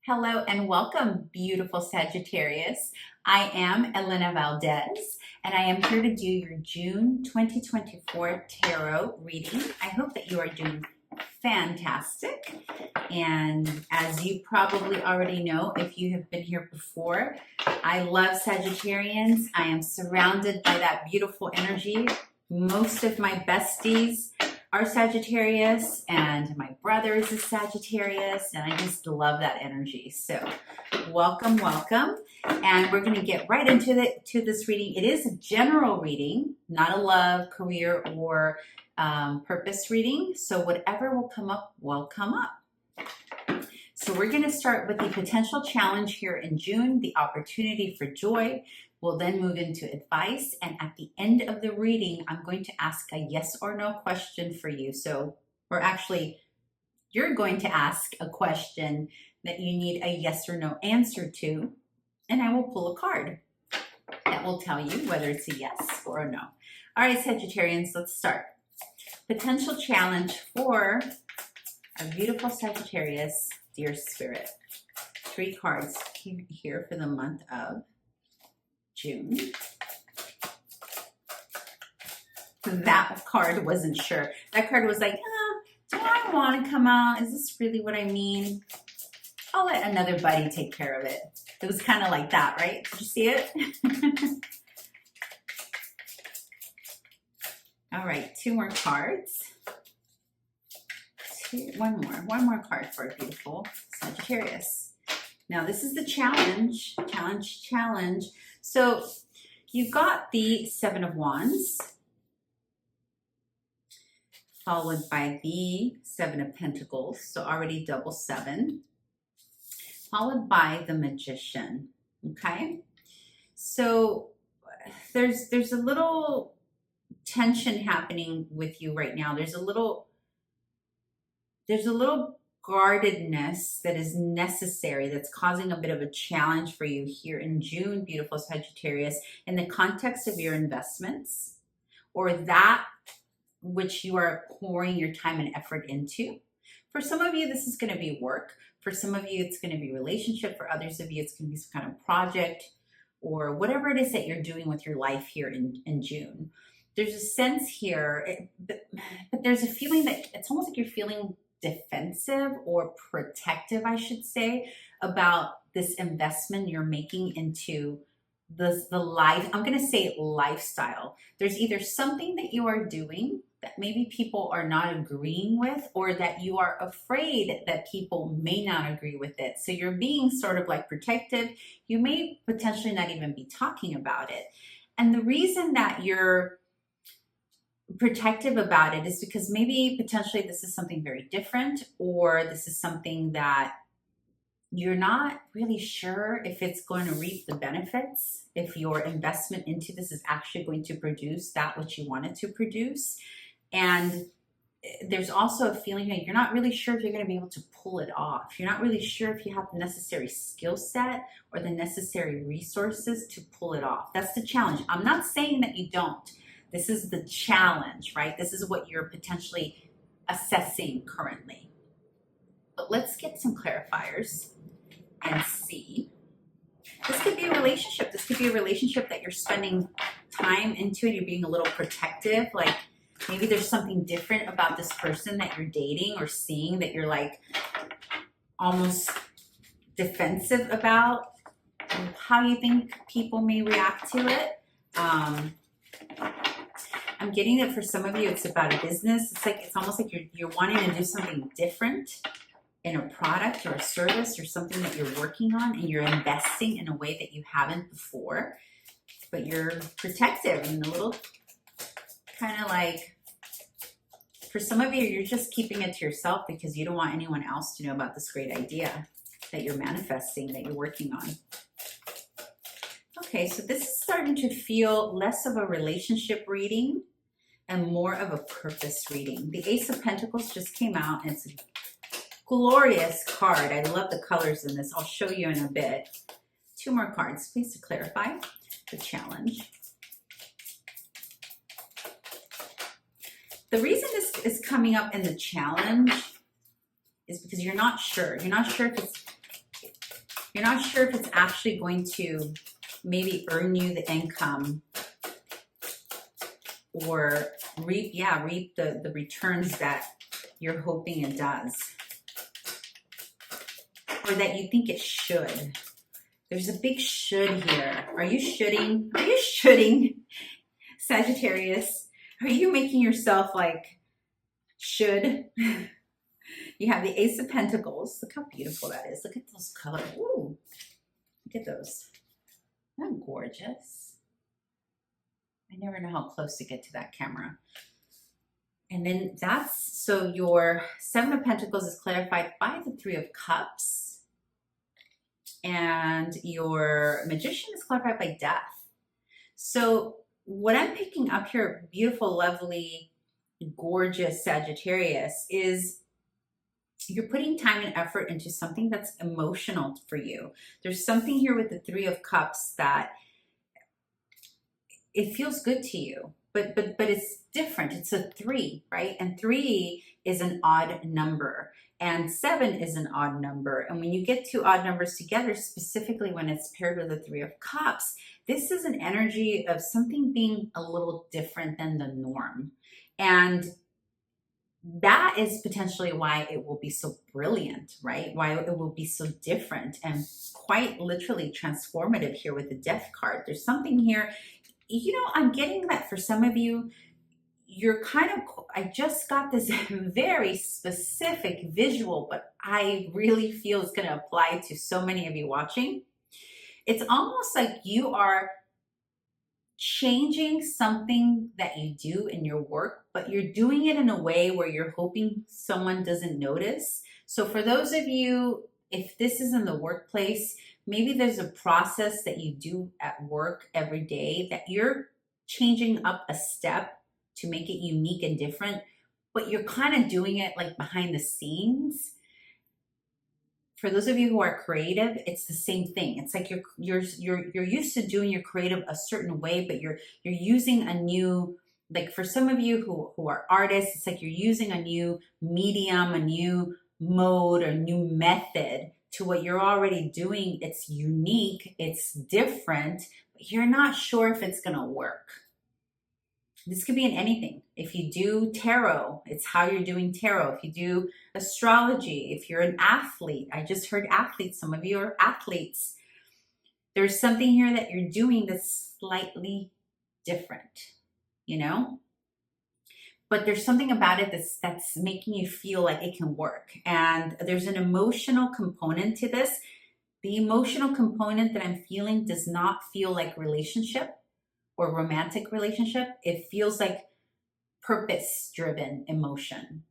Hello and welcome, beautiful Sagittarius. I am Elena Valdez, and I am here to do your June 2024 tarot reading. I hope that you are doing fantastic. And as you probably already know, if you have been here before, I love Sagittarians. I am surrounded by that beautiful energy. Most of my besties are Sagittarius, and my brother is a Sagittarius, and I just love that energy. So welcome, welcome. And we're going to get right into this reading. It is a general reading, not a love, career, or purpose reading. So whatever will come up will come up. So we're going to start with the potential challenge here in June, the opportunity for joy. We'll then move into advice, and at the end of the reading, I'm going to ask a yes or no question for you. So, or actually, you're going to ask a question that you need a yes or no answer to, and I will pull a card that will tell you whether it's a yes or a no. All right, Sagittarians, let's start. Potential challenge for our beautiful Sagittarius, dear Spirit. 3 cards here for the month of June. That card wasn't sure. That card was like, do I want to come out? Is this really what I mean? I'll let another buddy take care of it. It was kind of like that, right? Did you see it? All right, 2 more cards. One more card for a beautiful Sagittarius. Now this is the challenge. So you got the 7 of Wands, followed by the 7 of Pentacles, so already double 7, followed by the Magician, okay? So there's a little tension happening with you right now. There's a little guardedness that is necessary, that's causing a bit of a challenge for you here in June, beautiful Sagittarius, in the context of your investments or that which you are pouring your time and effort into. For some of you, this is going to be work. For some of you, it's going to be relationship. For others of you, it's going to be some kind of project or whatever it is that you're doing with your life here in June. There's a sense here, but there's a feeling that it's almost like you're feeling defensive or protective, I should say, about this investment you're making into the life. I'm going to say lifestyle. There's either something that you are doing that maybe people are not agreeing with, or that you are afraid that people may not agree with it. So you're being sort of like protective. You may potentially not even be talking about it. And the reason that you're protective about it is because maybe potentially this is something very different, or this is something that you're not really sure if it's going to reap the benefits, if your investment into this is actually going to produce that which you want it to produce. And there's also a feeling that you're not really sure if you're going to be able to pull it off. You're not really sure if you have the necessary skill set or the necessary resources to pull it off. That's the challenge. I'm not saying that you don't. This is the challenge, right? This is what you're potentially assessing currently. But let's get some clarifiers and see. This could be a relationship. This could be a relationship that you're spending time into and you're being a little protective. Like maybe there's something different about this person that you're dating or seeing that you're like almost defensive about how you think people may react to it. I'm getting that for some of you, it's about a business. It's almost like you're wanting to do something different in a product or a service or something that you're working on, and you're investing in a way that you haven't before, but you're protective and a little kind of like, for some of you, you're just keeping it to yourself because you don't want anyone else to know about this great idea that you're manifesting, that you're working on. Okay, so this is starting to feel less of a relationship reading and more of a purpose reading. The Ace of Pentacles just came out, and it's a glorious card. I love the colors in this. I'll show you in a bit. 2 more cards, please, to clarify the challenge. The reason this is coming up in the challenge is because you're not sure. You're not sure if it's You're not sure if it's actually going to maybe earn you the income or reap the returns that you're hoping it does, or that you think it should. There's a big should here. Are you shoulding? Are you shoulding, Sagittarius? Are you making yourself like should? You have the Ace of Pentacles. Look how beautiful that is. Look at those colors. Ooh, look at those. Isn't that gorgeous? I never know how close to get to that camera. And then so your Seven of Pentacles is clarified by the Three of Cups. And your Magician is clarified by Death. So what I'm picking up here, beautiful, lovely, gorgeous Sagittarius, is you're putting time and effort into something that's emotional for you. There's something here with the Three of Cups that it feels good to you, but it's different. It's a 3, right? And 3 is an odd number, and 7 is an odd number. And when you get two odd numbers together, specifically when it's paired with the Three of Cups, this is an energy of something being a little different than the norm. And that is potentially why it will be so brilliant, right? Why it will be so different and quite literally transformative here with the Death card. There's something here, you know, I'm getting that for some of you, you're kind of, I just got this very specific visual, but I really feel it's going to apply to so many of you watching. It's almost like you are changing something that you do in your work, but you're doing it in a way where you're hoping someone doesn't notice. So for those of you, if this is in the workplace, maybe there's a process that you do at work every day that you're changing up a step to make it unique and different, but you're kind of doing it like behind the scenes. For those of you who are creative, it's the same thing. It's like you're used to doing your creative a certain way, but you're using a new, like for some of you who are artists, it's like you're using a new medium, a new mode, or new method to what you're already doing. It's unique, it's different, but you're not sure if it's gonna work. This could be in anything. If you do tarot, it's how you're doing tarot. If you do astrology, if you're an athlete, I just heard athletes, some of you are athletes. There's something here that you're doing that's slightly different, you know? But there's something about it that's making you feel like it can work. And there's an emotional component to this. The emotional component that I'm feeling does not feel like relationship or romantic relationship. It feels like purpose-driven emotion.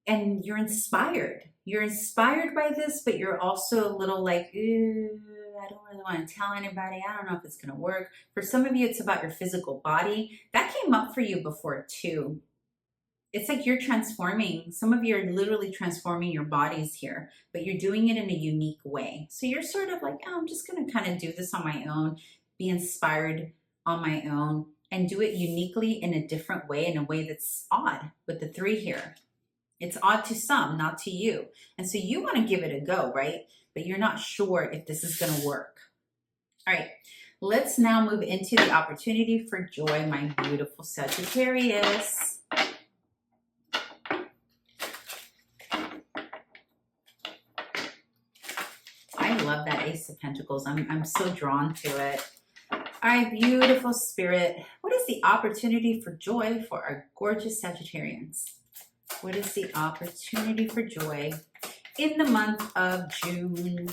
And you're inspired. You're inspired by this, but you're also a little like, I don't really want to tell anybody. I don't know if it's going to work. For some of you, it's about your physical body. That came up for you before too. It's like you're transforming. Some of you are literally transforming your bodies here, but you're doing it in a unique way. So you're sort of like, oh, I'm just going to kind of do this on my own, be inspired on my own, and do it uniquely in a different way, in a way that's odd with the 3 here. It's odd to some, not to you. And so you want to give it a go, right? But you're not sure if this is going to work. All right, let's now move into the opportunity for joy, my beautiful Sagittarius. I love that Ace of Pentacles. I'm so drawn to it. All right, beautiful spirit. What is the opportunity for joy for our gorgeous Sagittarians? What is the opportunity for joy in the month of June?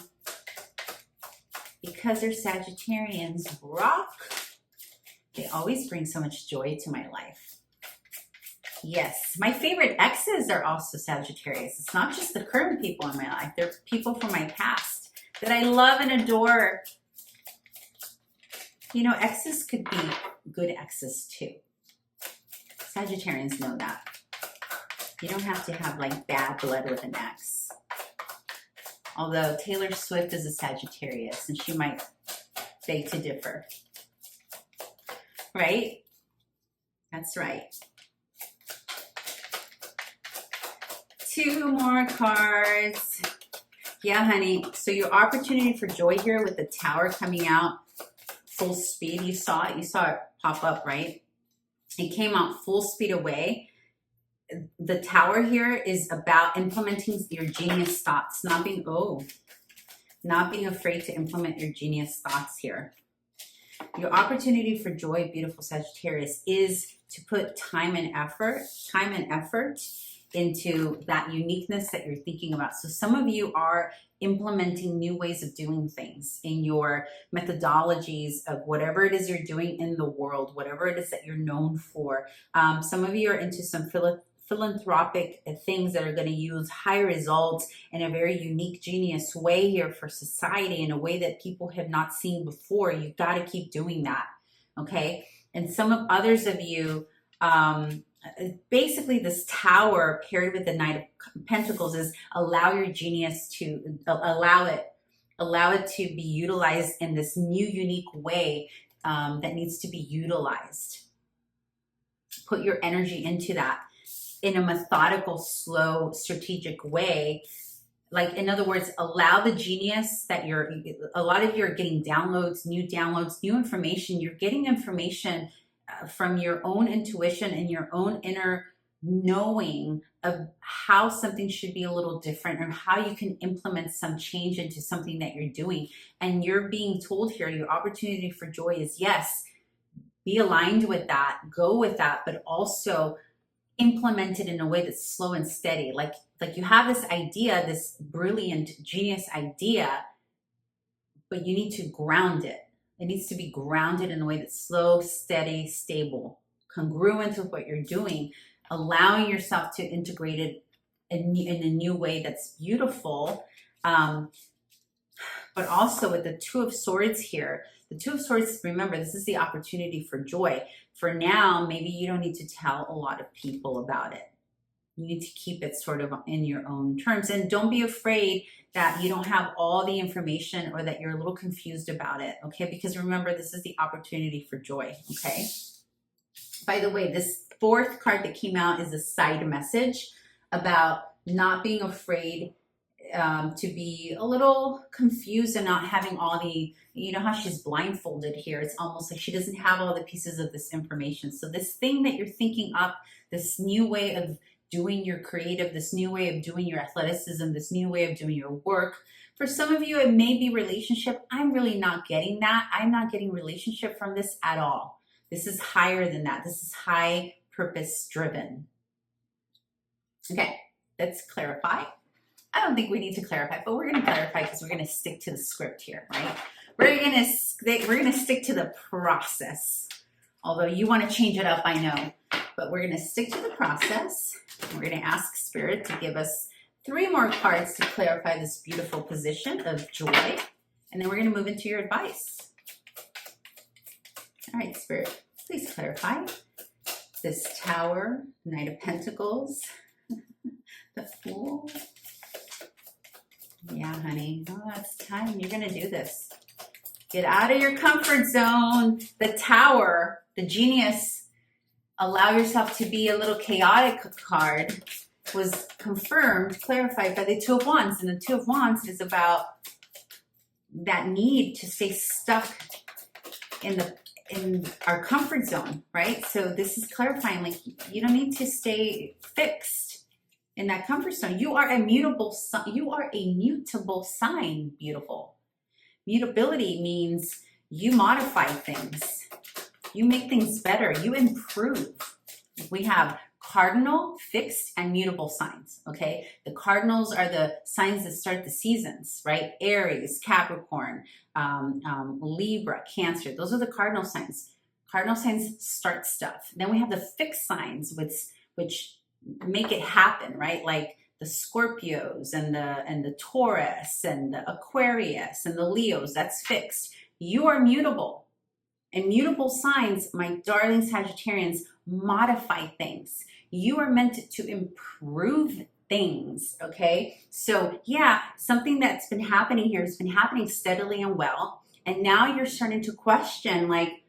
Because they're Sagittarians, rock. They always bring so much joy to my life. Yes, my favorite exes are also Sagittarius. It's not just the current people in my life. They're people from my past that I love and adore. You know, exes could be good exes too. Sagittarians know that. You don't have to have like bad blood with an ex. Although Taylor Swift is a Sagittarius and she might beg to differ. Right? That's right. 2 more cards. Yeah, honey. So your opportunity for joy here with the Tower coming out full speed. You saw it. You saw it pop up, right? It came out full speed away. The Tower here is about implementing your genius thoughts, not being afraid to implement your genius thoughts here. Your opportunity for joy, beautiful Sagittarius, is to put time and effort into that uniqueness that you're thinking about. So some of you are implementing new ways of doing things in your methodologies of whatever it is you're doing in the world, whatever it is that you're known for. Some of you are into some philanthropic things that are going to use high results in a very unique, genius way here for society, in a way that people have not seen before. You've got to keep doing that, okay? And some of others of you, basically this Tower paired with the Knight of Pentacles is allow your genius to, allow it to be utilized in this new, unique way that needs to be utilized. Put your energy into that in a methodical, slow, strategic way. Like, in other words, allow the genius that a lot of you are getting downloads, new information. You're getting information from your own intuition and your own inner knowing of how something should be a little different, or how you can implement some change into something that you're doing. And you're being told here, your opportunity for joy is, yes, be aligned with that, go with that, but also implement it in a way that's slow and steady. Like you have this idea, this brilliant, genius idea, but you need to ground it. It needs to be grounded in a way that's slow, steady, stable, congruent with what you're doing, allowing yourself to integrate it in a new way that's beautiful. But also with the Two of Swords here, the Two of Swords, remember, this is the opportunity for joy. For now, maybe you don't need to tell a lot of people about it. You need to keep it sort of in your own terms. And don't be afraid that you don't have all the information, or that you're a little confused about it, okay? Because remember, this is the opportunity for joy, okay? By the way, this fourth card that came out is a side message about not being afraid to be a little confused and not having all the, you know how she's blindfolded here. It's almost like she doesn't have all the pieces of this information. So this thing that you're thinking up, this new way of doing your creative, this new way of doing your athleticism, this new way of doing your work. For some of you, it may be relationship. I'm really not getting that. I'm not getting relationship from this at all. This is higher than that. This is high purpose driven. Okay, let's clarify. I don't think we need to clarify, but we're going to clarify because we're going to stick to the script here, right? We're going to stick to the process. Although you want to change it up, I know. But we're going to stick to the process. We're going to ask Spirit to give us 3 more cards to clarify this beautiful position of joy. And then we're going to move into your advice. All right, Spirit, please clarify this Tower, Knight of Pentacles, the Fool. Yeah, honey. Oh, it's time. You're going to do this. Get out of your comfort zone. The Tower, the Genius, allow yourself to be a little chaotic card, was confirmed, clarified by the Two of Wands. And the Two of Wands is about that need to stay stuck in our comfort zone, right? So this is clarifying, like, you don't need to stay fixed in that comfort zone. You are a mutable sign, beautiful. Mutability means you modify things. You make things better. You improve. We have cardinal, fixed, and mutable signs, okay? The cardinals are the signs that start the seasons, right? Aries, Capricorn, Libra, Cancer. Those are the cardinal signs. Cardinal signs start stuff. Then we have the fixed signs, which make it happen, right? Like the Scorpios and the Taurus and the Aquarius and the Leos. That's fixed. You are mutable. And mutable signs, my darling Sagittarians, modify things. You are meant to improve things, okay? So yeah, something that's been happening here has been happening steadily and well. And now you're starting to question, like,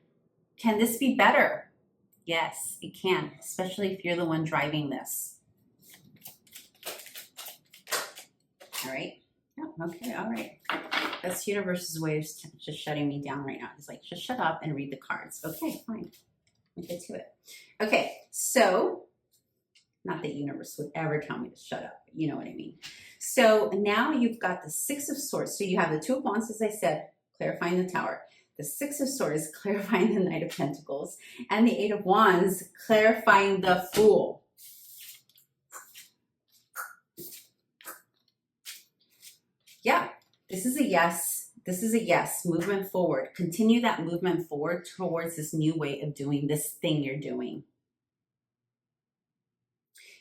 can this be better? Yes, it can, especially if you're the one driving this. All right, Yeah, okay, all right. That's the universe's way of just shutting me down right now. It's like, just shut up and read the cards. Okay, fine. We'll get to it. Okay, so, not that universe would ever tell me to shut up, but you know what I mean. So now you've got the Six of Swords. So you have the Two of Wands, as I said, clarifying the Tower. The Six of Swords, clarifying the Knight of Pentacles. And the Eight of Wands, clarifying the Fool. Yeah, this is a yes. This is a yes. Movement forward. Continue that movement forward towards this new way of doing this thing you're doing.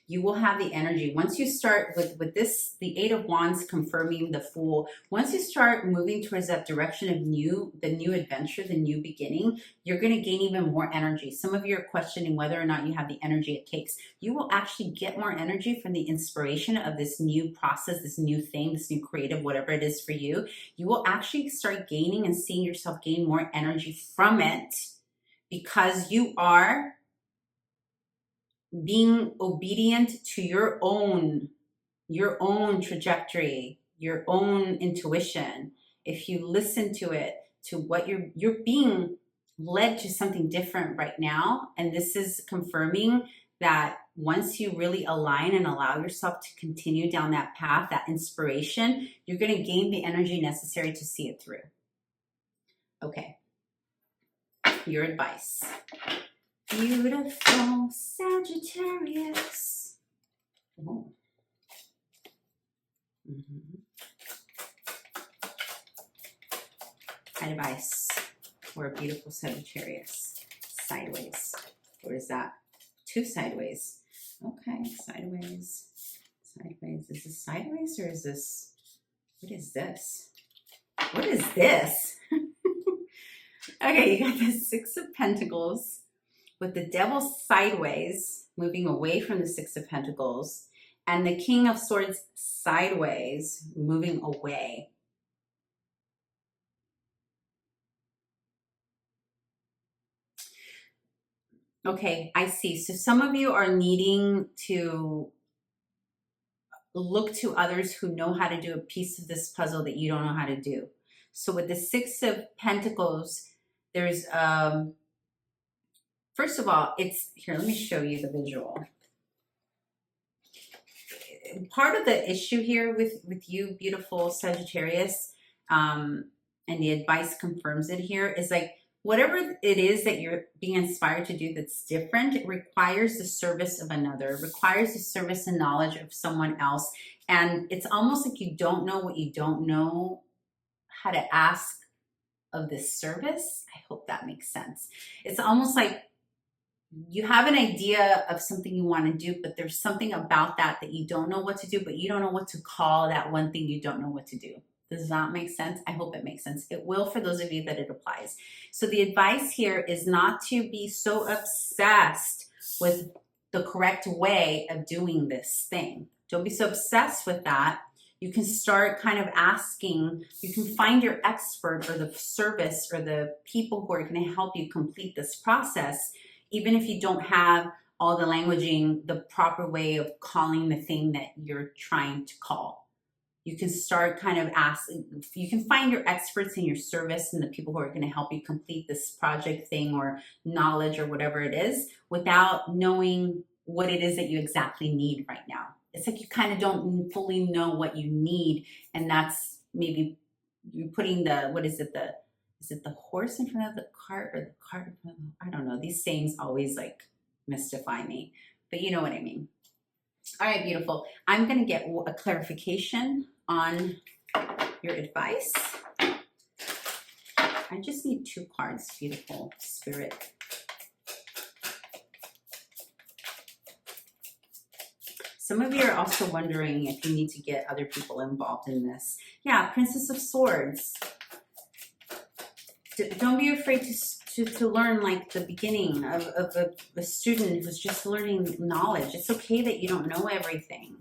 You will have the energy. Once you start with this, the Eight of Wands confirming the Fool, once you start moving towards that direction of the new adventure, the new beginning, you're going to gain even more energy. Some of you are questioning whether or not you have the energy it takes. You will actually get more energy from the inspiration of this new process, this new thing, this new creative, whatever it is for you. You will actually start gaining and seeing yourself gain more energy from it because you are being obedient to your own trajectory, your own intuition. If you listen to it, to what you're being led to something different right now. And this is confirming that once you really align and allow yourself to continue down that path, that inspiration, you're going to gain the energy necessary to see it through. Okay. Your advice. Beautiful Sagittarius. Oh. Advice for a beautiful Sagittarius. Sideways. What is that? Two sideways. Okay, sideways. Sideways. Is this sideways or is this? What is this? What is this? Okay, you got the Six of Pentacles with the Devil sideways, moving away from the Six of Pentacles, and the King of Swords sideways, moving away. Okay, I see. So some of you are needing to look to others who know how to do a piece of this puzzle that you don't know how to do. So with the Six of Pentacles, there's first of all, it's here. Let me show you the visual. Part of the issue here with you, beautiful Sagittarius, and the advice confirms it here, is like whatever it is that you're being inspired to do that's different, it requires the service of another, it requires the service and knowledge of someone else. And it's almost like you don't know what you don't know how to ask of this service. I hope that makes sense. It's almost like you have an idea of something you want to do, but there's something about that you don't know what to do, but you don't know what to call that one thing you don't know what to do. Does that make sense? I hope it makes sense. It will for those of you that it applies. So the advice here is not to be so obsessed with the correct way of doing this thing. Don't be so obsessed with that. You can start kind of asking, you can find your expert or the service or the people who are going to help you complete this process, even if you don't have all the languaging, the proper way of calling the thing that you're trying to call. You can start kind of asking, you can find your experts in your service and the people who are going to help you complete this project thing or knowledge or whatever it is without knowing what it is that you exactly need right now. It's like you kind of don't fully know what you need, and that's maybe you're putting the, what is it, is it the horse in front of the cart or the cart in front of the, I don't know. These sayings always like mystify me, but you know what I mean. All right, beautiful. I'm going to get a clarification on your advice. I just need two cards, beautiful Spirit. Some of you are also wondering if you need to get other people involved in this. Yeah, Princess of Swords. Don't be afraid to learn like the beginning of a student who's just learning knowledge. It's okay that you don't know everything.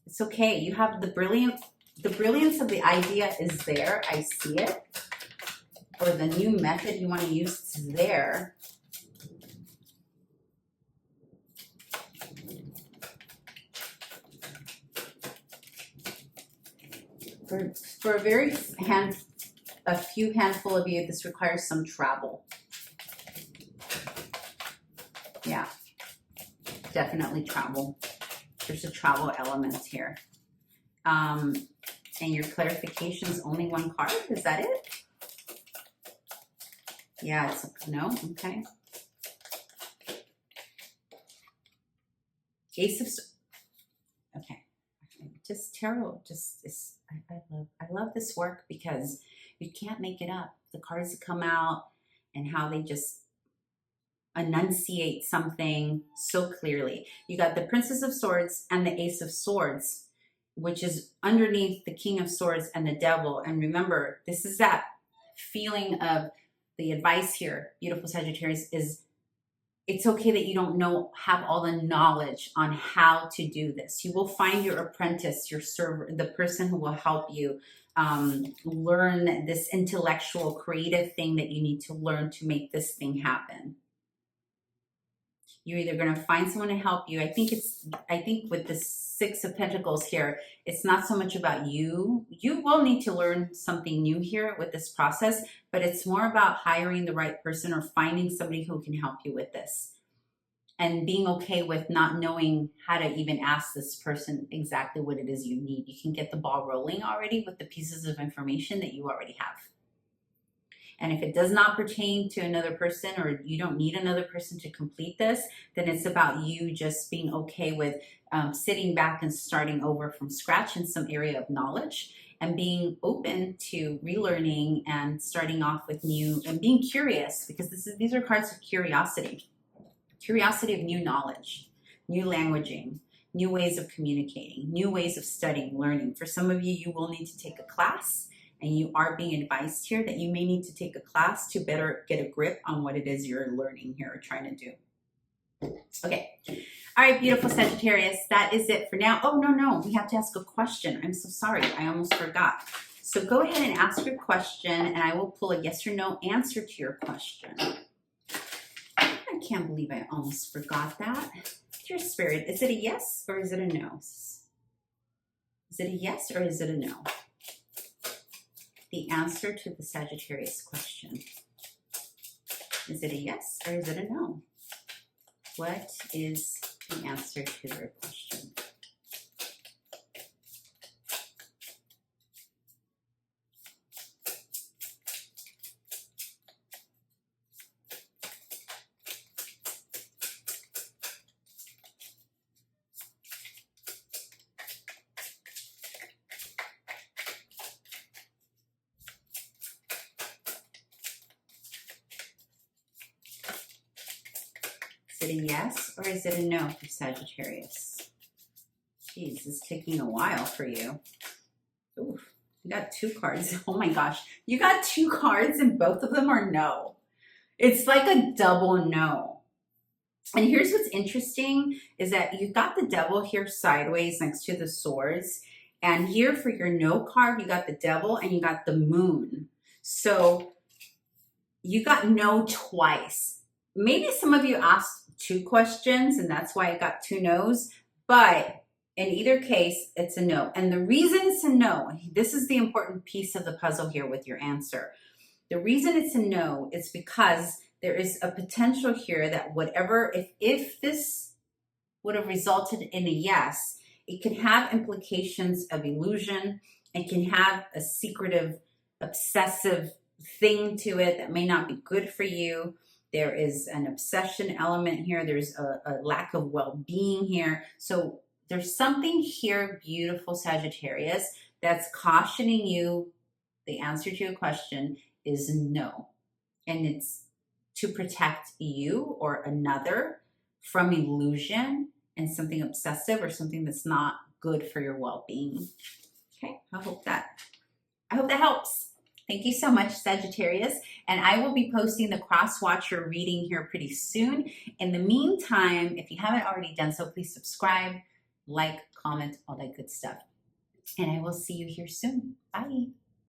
It's okay. You have the brilliance of the idea is there. I see it. Or the new method you want to use is there. For a few handful of you, this requires some travel. Yeah, definitely travel. There's a travel element here. And your clarification is only one card. Is that it? Yeah, it's no. Okay. Ace of. Okay. Just tarot. Just is. I love this work because you can't make it up. The cards that come out and how they just enunciate something so clearly. You got the Princess of Swords and the Ace of Swords, which is underneath the King of Swords and the Devil. And remember, this is that feeling of the advice here, beautiful Sagittarius, is it's okay that you don't have all the knowledge on how to do this. You will find your apprentice, your server, the person who will help you learn this intellectual, creative thing that you need to learn to make this thing happen. You're either going to find someone to help you. I think with the Six of Pentacles here, it's not so much about you. You will need to learn something new here with this process, but it's more about hiring the right person or finding somebody who can help you with this. And being okay with not knowing how to even ask this person exactly what it is you need. You can get the ball rolling already with the pieces of information that you already have. And if it does not pertain to another person or you don't need another person to complete this, then it's about you just being okay with sitting back and starting over from scratch in some area of knowledge and being open to relearning and starting off with new and being curious, because these are cards of curiosity. Curiosity of new knowledge, new languaging, new ways of communicating, new ways of studying, learning. For some of you, you will need to take a class. And you are being advised here that you may need to take a class to better get a grip on what it is you're learning here or trying to do. Okay. All right, beautiful Sagittarius. That is it for now. Oh, no. We have to ask a question. I'm so sorry. I almost forgot. So go ahead and ask your question, and I will pull a yes or no answer to your question. I can't believe I almost forgot that. Dear Spirit, is it a yes or is it a no? Is it a yes or is it a no? The answer to the Sagittarius question. Is it a yes or is it a no? What is the answer to their question? Is it a yes or is it a no for Sagittarius? Jeez, it's taking a while for you. Ooh, you got two cards. Oh my gosh. You got two cards and both of them are no. It's like a double no. And here's what's interesting is that you've got the Devil here sideways next to the Swords. And here for your no card, you got the Devil and you got the Moon. So you got no twice. Maybe some of you asked two questions and that's why I got two no's, but in either case, it's a no. And the reason it's a no, this is the important piece of the puzzle here with your answer. The reason it's a no is because there is a potential here that whatever, if this would have resulted in a yes, it can have implications of illusion. It can have a secretive, obsessive thing to it that may not be good for you. There is an obsession element here. There's a lack of well-being here. So there's something here, beautiful Sagittarius, that's cautioning you. The answer to your question is no. And it's to protect you or another from illusion and something obsessive or something that's not good for your well-being. Okay, I hope that helps. Thank you so much, Sagittarius. And I will be posting the cross-watcher reading here pretty soon. In the meantime, if you haven't already done so, please subscribe, like, comment, all that good stuff. And I will see you here soon. Bye.